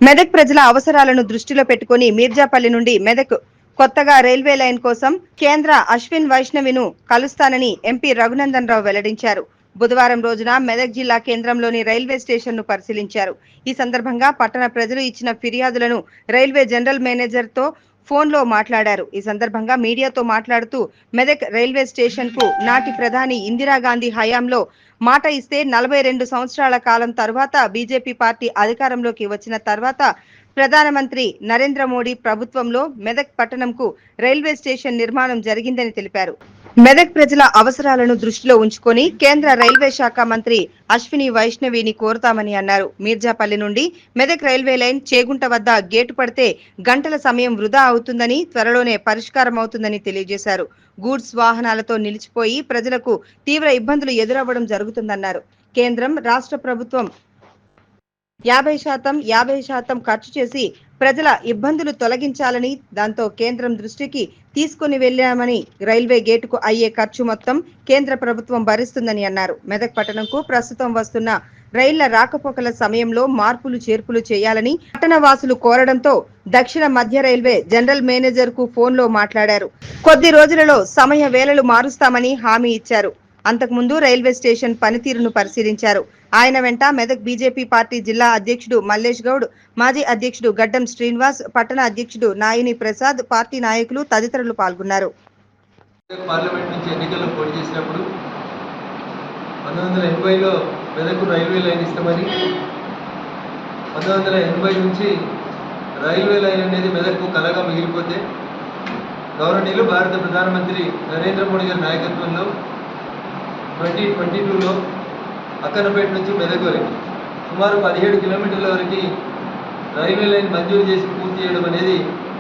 మెదక్ ప్రజల అవసరాలను దృష్టిలో పెట్టుకుని మీర్జాపల్లి నుండి మెదక్ కొత్తగా రైల్వే లైన్ కోసం కేంద్ర అశ్విన్ వైష్ణవిను కలుస్తానని ఎంపీ రఘునందన్ రావు వెల్లడించారు. బుధవారం రోజున మెదక్ జిల్లా కేంద్రంలోని రైల్వే స్టేషన్ ను పరిశీలించారు. ఈ సందర్భంగా పట్టణ ప్రజలు ఇచ్చిన ఫిర్యాదులను రైల్వే జనరల్ మేనేజర్ తో ఫోన్లో మాట్లాడారు. ఈ సందర్భంగా మీడియాతో మాట్లాడుతూ మెదక్ రైల్వే స్టేషన్ కు నాటి ప్రధాని ఇందిరాగాంధీ హయాంలో మాట ఇస్తే 42 సంవత్సరాల కాలం తర్వాత బీజేపీ పార్టీ అధికారంలోకి వచ్చిన తర్వాత ప్రధానమంత్రి నరేంద్ర మోడీ ప్రభుత్వంలో మెదక్ పట్టణంకు రైల్వే స్టేషన్ నిర్మాణం జరిగిందని తెలిపారు. మెదక్ ప్రజల అవసరాలను దృష్టిలో ఉంచుకొని కేంద్ర రైల్వే శాఖ మంత్రి అశ్విని వైష్ణవిని కోరుతామని అన్నారు. మీర్జాపల్లి నుండి మెదక్ రైల్వే లైన్ చేగుంట వద్ద గేటు పడితే గంటల సమయం వృధా అవుతుందని, త్వరలోనే పరిష్కారం అవుతుందని తెలియజేశారు. గూడ్స్ వాహనాలతో నిలిచిపోయి ప్రజలకు తీవ్ర ఇబ్బందులు ఎదురవ్వడం జరుగుతుందన్నారు. కేంద్రం రాష్ట్ర ప్రభుత్వం 50% ఖర్చు చేసి ప్రజల ఇబ్బందులు తొలగించాలని, దాంతో కేంద్రం దృష్టికి తీసుకుని వెళ్లామని, రైల్వే గేటుకు అయ్యే ఖర్చు మొత్తం కేంద్ర ప్రభుత్వం భరిస్తుందని అన్నారు. మెదక్ పట్టణంకు ప్రస్తుతం వస్తున్న రైళ్ల రాకపోకల సమయంలో మార్పులు చేర్పులు చేయాలని పట్టణ వాసులు కోరడంతో దక్షిణ మధ్య రైల్వే జనరల్ మేనేజర్ కు ఫోన్లో మాట్లాడారు. కొద్ది రోజులలో సమయ వేళలు మారుస్తామని హామీ ఇచ్చారు. అంతకుముందు రైల్వే స్టేషన్ పనితీరును పరిశీలించారు. ఆయన వెంట మెదక్ బీజేపీ పార్టీ జిల్లా అధ్యక్షుడు మల్లేష్ గౌడ్, మాజీ అధ్యక్షుడు గడ్డం శ్రీనివాస్, పట్టణ అధ్యక్షుడు నాయిని ప్రసాద్, పార్టీ నాయకులు తదితరులు పాల్గొన్నారు. పార్లమెంట్ నుంచి ఎన్నికల్లో పోటీ చేసినప్పుడు 1980లో మెదక్ రైల్వే లైన్ ఇస్తామని, 1980 నుంచి రైల్వే లైన్ అనేది మెదక్కు కలగా మిగిలిపోతే గౌరవనీయులు భారత ప్రధానమంత్రి నరేంద్ర మోడీ గారి నాయకత్వంలో 2022లో అక్కన్నపేట నుంచి మెదక్ వరకు సుమారు 17 కిలోమీటర్ల వరకు రైల్వే లైన్ మంజూరు చేసి పూర్తి చేయడం అనేది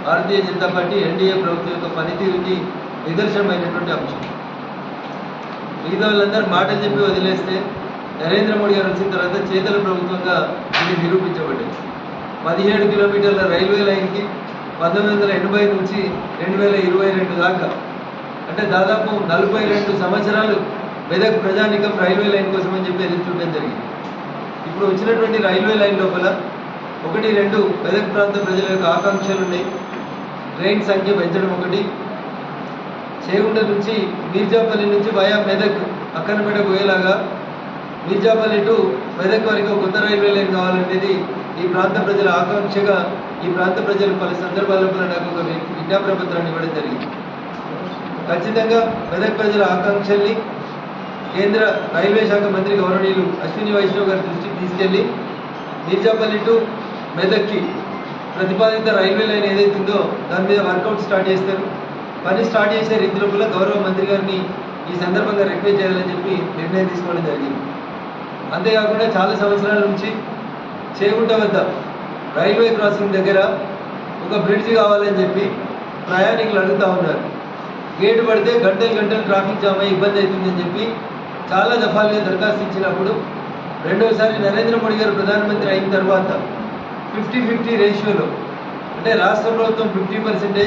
భారతీయ జనతా పార్టీ ఎన్డీఏ ప్రభుత్వం యొక్క పనితీరుకి నిదర్శనమైనటువంటి అంశం. మిగతా వాళ్ళందరూ మాటలు చెప్పి వదిలేస్తే నరేంద్ర మోడీ గారు వచ్చిన తర్వాత చేతల ప్రభుత్వంగా ఇది నిరూపించబడింది. 17 కిలోమీటర్ల రైల్వే లైన్కి 1980 నుంచి 2022 దాకా, అంటే దాదాపు 42 సంవత్సరాలు మెదక్ ప్రజానికం రైల్వే లైన్ కోసం అని చెప్పి ఎదురు చూడడం జరిగింది. ఇప్పుడు వచ్చినటువంటి రైల్వే లైన్ లోపల 1, 2 మెదక్ ప్రాంత ప్రజల యొక్క ఆకాంక్షలు ఉన్నాయి. ట్రైన్ సంఖ్య పెంచడం ఒకటి, చేగుంట నుంచి మీర్జాపల్లి నుంచి వయా మెదక్ అక్కన్నపేట పోయేలాగా మీర్జాపల్లి టు మెదక్ వరకు కొత్త రైల్వే లైన్ కావాలనేది ఈ ప్రాంత ప్రజల ఆకాంక్షగా ఈ ప్రాంత ప్రజలు పలు సందర్భాల్లో నాకు ఒక విజ్ఞాపన పత్రాన్ని ఇవ్వడం జరిగింది. ఖచ్చితంగా మెదక్ ప్రజల ఆకాంక్షల్ని కేంద్ర రైల్వే శాఖ మంత్రి గౌరవనీయులు అశ్విని వైష్ణవ్ గారి దృష్టికి తీసుకెళ్లి మీర్జాపల్లి టు మెదక్కి ప్రతిపాదిత రైల్వే లైన్ ఏదైతే ఉందో దాని మీద వర్కౌట్ స్టార్ట్ చేస్తారు. పని స్టార్ట్ చేసే రీతి లోపల గౌరవ మంత్రి గారిని ఈ సందర్భంగా రిక్వెస్ట్ చేయాలని చెప్పి నిర్ణయం తీసుకోవడం జరిగింది. అంతేకాకుండా చాలా సంవత్సరాల నుంచి చేగుంట వద్ద రైల్వే క్రాసింగ్ దగ్గర ఒక బ్రిడ్జ్ కావాలని చెప్పి ప్రయాణికులు అడుగుతూ ఉన్నారు. గేటు పడితే గంటలు ట్రాఫిక్ జామ్ అయ్యి ఇబ్బంది అవుతుందని చెప్పి చాలా దఫాలుగా దరఖాస్తు ఇచ్చినప్పుడు రెండోసారి నరేంద్ర మోడీ గారు ప్రధానమంత్రి అయిన తర్వాత 50-50 రేషియోలో, అంటే రాష్ట్ర ప్రభుత్వం 50%,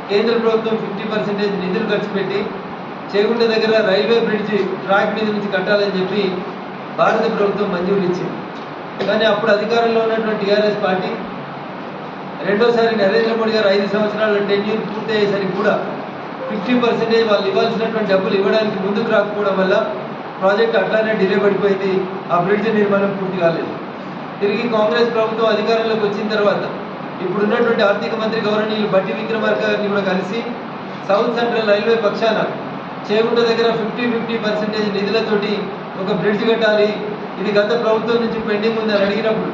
కేంద్ర ప్రభుత్వం 50% నిధులు ఖర్చు పెట్టి చేగుంట దగ్గర రైల్వే బ్రిడ్జి ట్రాక్ మీద నుంచి కట్టాలని చెప్పి భారత ప్రభుత్వం మంజూరు ఇచ్చింది. కానీ అప్పుడు అధికారంలో ఉన్నటువంటి టీఆర్ఎస్ పార్టీ రెండోసారి నరేంద్ర మోడీ గారు 5 సంవత్సరాల టెన్యూర్ పూర్తి అయ్యేసరికి కూడా 50% వాళ్ళు ఇవ్వాల్సినటువంటి డబ్బులు ఇవ్వడానికి ముందుకు రాకపోవడం వల్ల ప్రాజెక్ట్ అట్లానే డిలే పడిపోయింది. ఆ బ్రిడ్జ్ నిర్మాణం పూర్తి కాలేదు. తిరిగి కాంగ్రెస్ ప్రభుత్వం అధికారంలోకి వచ్చిన తర్వాత ఇప్పుడున్నటువంటి ఆర్థిక మంత్రి గౌరవనీయులు బట్టి విక్రమార్క గారిని కూడా కలిసి సౌత్ సెంట్రల్ రైల్వే పక్షాన చేగుంట దగ్గర 50% నిధులతోటి ఒక బ్రిడ్జ్ కట్టాలి, ఇది గత ప్రభుత్వం నుంచి పెండింగ్ ఉందని అడిగినప్పుడు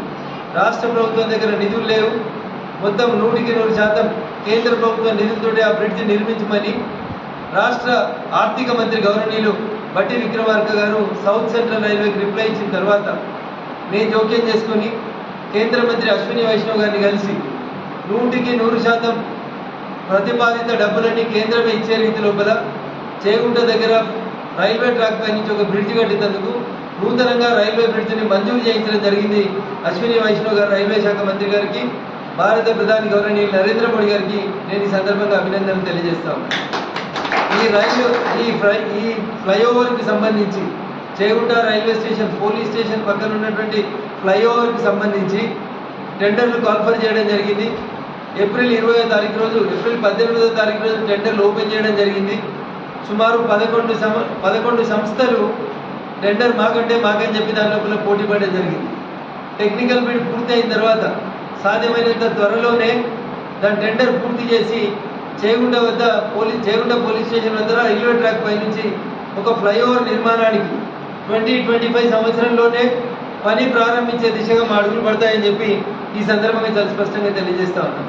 రాష్ట్ర ప్రభుత్వం దగ్గర నిధులు లేవు, మొత్తం 100% కేంద్ర ప్రభుత్వం నిధులతోటి ఆ బ్రిడ్జ్ నిర్మించమని రాష్ట్ర ఆర్థిక మంత్రి గౌరవనీయులు బట్టి విక్రమార్క గారు సౌత్ సెంట్రల్ రైల్వేకి రిప్లై ఇచ్చిన తర్వాత నేను జోక్యం చేసుకొని కేంద్ర మంత్రి అశ్విని వైష్ణవ్ గారిని కలిసి 100% ప్రతిపాదిత డబ్బులన్నీ కేంద్రమే ఇచ్చే రీతి లోపల చేగుంట దగ్గర రైల్వే ట్రాక్ పై నుంచి ఒక బ్రిడ్జ్ కట్టినందుకు నూతనంగా రైల్వే బ్రిడ్జ్ని మంజూరు చేయించడం జరిగింది. అశ్విని వైష్ణవ్ గారు రైల్వే శాఖ మంత్రి గారికి, భారత ప్రధాని గౌరవనీయులు నరేంద్ర మోడీ గారికి నేను ఈ సందర్భంగా అభినందనలు తెలియజేస్తాను. ఈ ఫ్లైఓవర్కి సంబంధించి Chegunta railway station police station పక్కన ఉన్నటువంటి ఫ్లైఓవర్కి సంబంధించి టెండర్లు కాల్ఫర్ చేయడం జరిగింది. ఏప్రిల్ 20వ తారీఖు రోజు, ఏప్రిల్ 18వ తారీఖు రోజు టెండర్లు ఓపెన్ చేయడం జరిగింది. సుమారు 11 సంస్థలు టెండర్ మాకని చెప్పి దాని లోపల పోటీ పడడం జరిగింది. టెక్నికల్ బిడ్ పూర్తి అయిన తర్వాత సాధ్యమైనంత త్వరలోనే దాని టెండర్ పూర్తి చేసి చేగుంట పోలీస్ స్టేషన్ వద్ద రైల్వే ట్రాక్ పై నుంచి ఒక ఫ్లైఓవర్ నిర్మాణానికి 2025 సంవత్సరంలోనే పని ప్రారంభించే దిశగా మా అడుగులు పడతాయని చెప్పి ఈ సందర్భంగా చాలా స్పష్టంగా తెలియజేస్తా ఉన్నాం.